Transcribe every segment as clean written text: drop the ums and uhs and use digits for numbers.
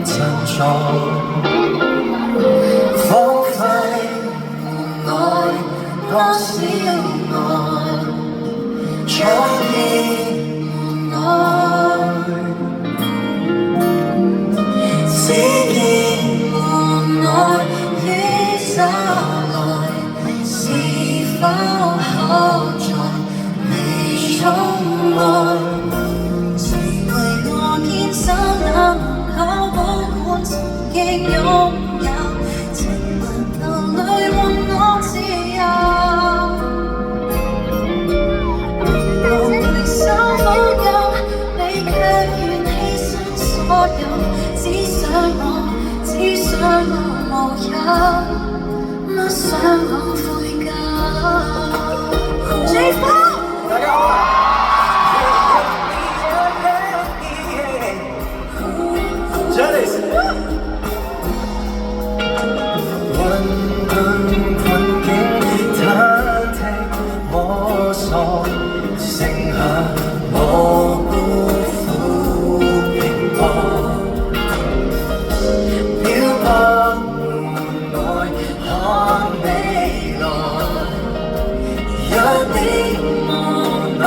珍重，荒廢愛多少愛，錯意愛，只見無奈於找來，是否可在你寵愛？誰為我堅守那門口，保管曾經擁有，情還流淚換我自由。無回首左右，你卻願犧牲所有，只想我無憂，不想我悔疚。大家好啊！混沌困境，忐忑摸索，剩下我孤苦拼搏，漂泊門外看未來，若你無奈，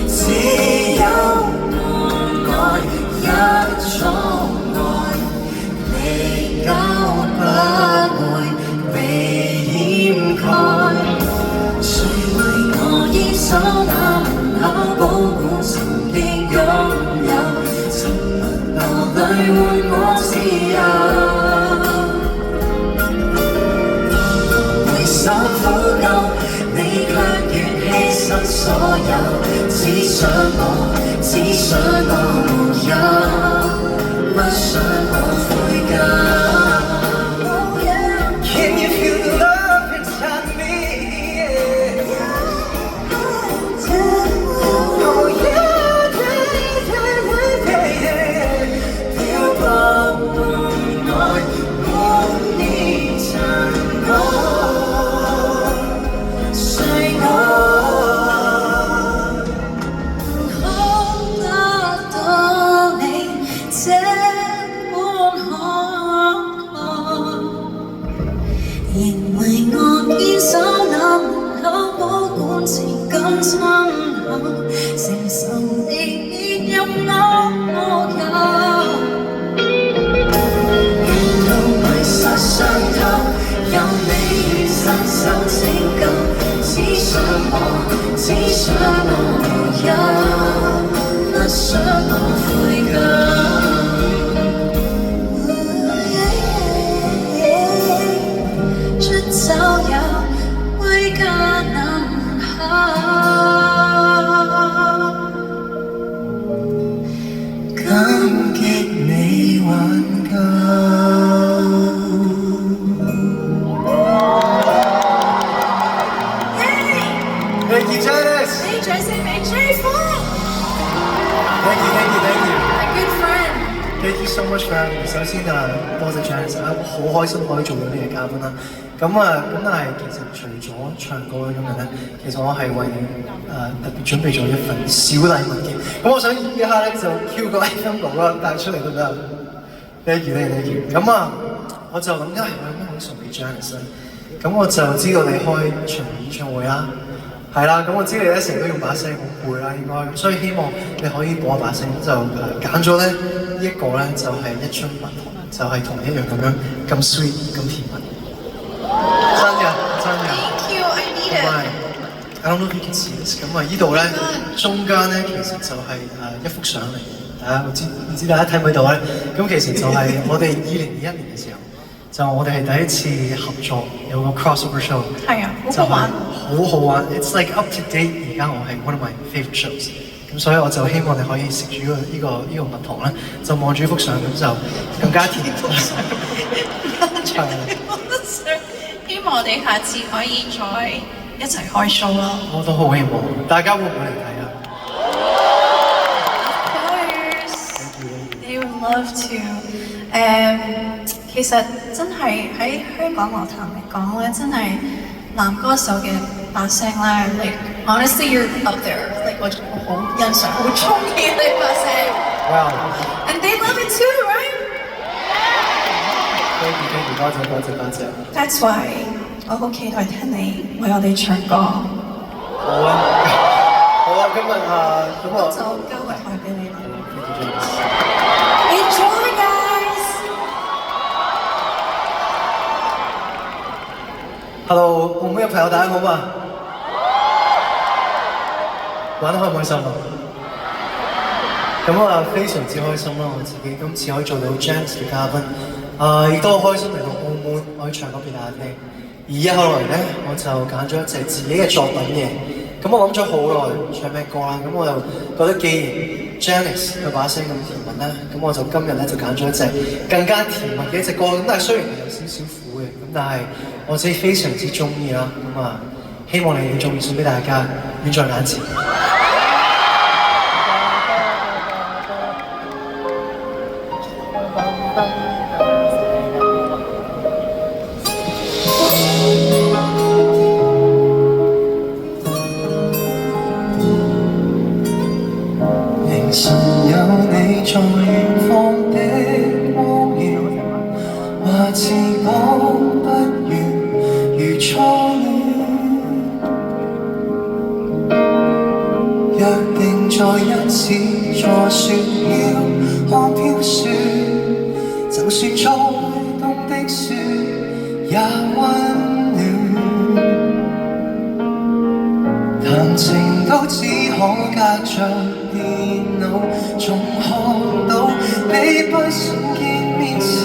只有無奈一種愛，離交不會被掩蓋。誰為我堅守那門口，保管曾經擁有，沉默流淚換我自由。回首苦憂，你卻願犧牲所有，只想我無憂，不想我悔疚。Can you feel the love inside me? Oh yeah,漂泊門外滿面塵埃，誰愛？仍為我堅守那門口，保管情感親厚，承受你任我無憂。沿路迷失傷透，有你伸手拯救，只想我無憂，不想我悔疚。走入歸家那門口，感激你挽救。Thank you, Janice. 俾掌聲俾 J4。Thank you. My good friend. Thank you so much for having me. 首先多謝 Janice， 好開心可以做到呢個嘉賓啦。咁但係其實除咗唱歌咧，今日咧，其實我係為你特別準備咗一份小禮物嘅。咁我想依家咧就 Q 個 FM 哥哥帶出嚟得唔得 ？Thank you。咁我就諗緊係我有咩可以送俾 Janice 咧？咁我就知道你開場演唱會啦，係啦。咁我知你咧成日都用把聲好攰啦，應該，所以希望你可以播一把聲，就揀咗咧呢一個咧就係一樽蜜糖，就係同你一樣咁樣咁 sweet 咁甜蜜。真嘅。Thank you, I need it. I don't know if you can see this。咁呢度咧中間咧其實就係一幅相嚟嘅，大家唔知大家睇唔睇到咧？咁其實就係我哋2021年嘅時候，就我哋係第一次合作有個 crossover show。係啊，好好玩。好好玩 ，it's like up to date。而家我係 one of my favorite shows。咁所以我就希望你可以食住呢個蜜糖咧，就望住幅相咁就更加甜。希望我哋下次可以再一齊開 show 咯。我都好希望，大家會唔會嚟睇啊 ？Of course, they would love to。其實真係喺香港樂壇嚟講咧，真係男歌手嘅把聲咧，like honestly you're up there，like 我好欣賞，好中意你把聲。Wow. And they love it too, right? Thank you， 多謝。That's why 我好期待聽你為我哋唱歌。好啊，今日咁我就交個台俾你啦。Thank you, Enjoy, guys. Hello， 澳門嘅朋友大家好嘛？玩得開唔開心啊？咁非常之開心啦！我自己今次可以做到 Janice 嘅嘉賓，亦都好開心嚟到澳門可以唱歌俾大家聽。而後來咧，我就揀咗一隻自己嘅作品嘅。咁我諗咗好耐唱咩歌啦，咁我又覺得既然 Janice 佢把聲咁甜蜜啦，咁我就今日咧就揀咗一隻更加甜蜜嘅一隻歌。咁但係雖然係有少少苦嘅，咁但係我自己非常之中意啦。咁希望你哋中意，送俾大家，遠在眼前。在遠方的光耀，話似講不完，如初戀。約定再一次坐雪橇看飄雪，就算再凍的雪也溫暖。談情都只可隔着電腦，總看到比不想見面時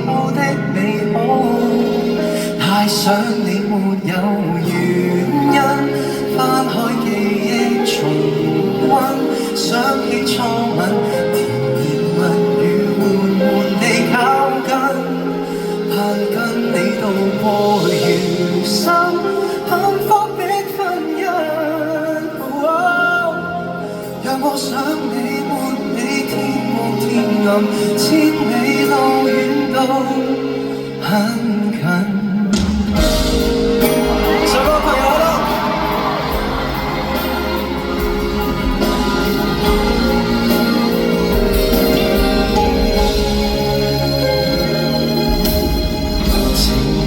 候的美好。太想你沒有原因，翻開記憶重溫，想起初吻，甜言蜜語緩緩地靠近，盼跟你度過餘生幸福的婚姻。讓我想你沒你天光天暗，千里路遠到很近。上個朋友咯，情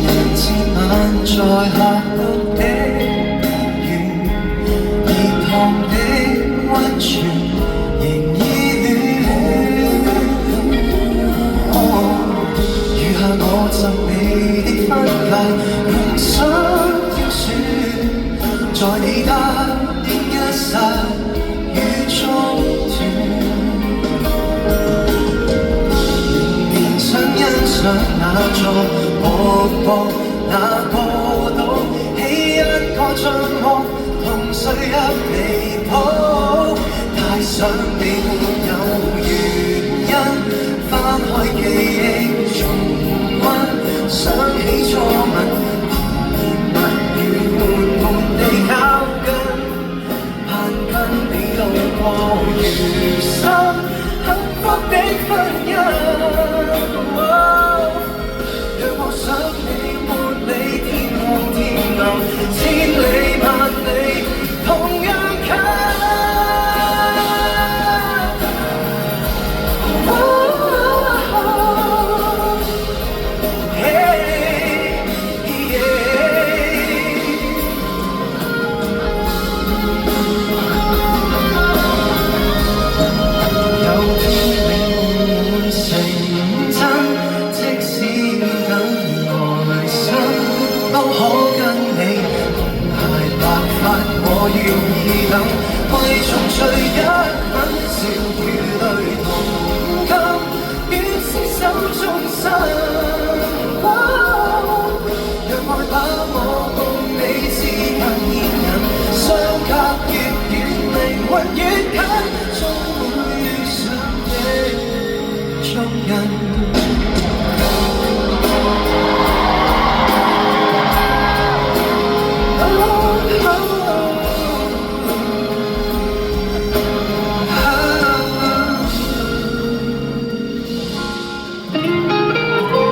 人節晚在峽谷的園，熱燙的溫泉仍依戀。餘下我就你的分界，用心挑選，在你答應一剎雨中斷。仍想欣賞那座瀑布，那個島，起一個帳幕，同睡入離譜。太想你沒有原因，翻開記憶重溫，想起初吻，甜言蜜語緩緩地靠近，盼跟你度過餘生幸福的婚姻。讓我想你沒你天光天暗，千里萬里同樣近。我願意等，為重聚一吻，笑與淚同甘，願廝守終身。讓愛把我共你至近現人，相隔越遠，靈魂越近，終會遇上的足印。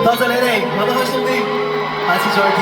多謝你哋，玩得開心啲，下次再見。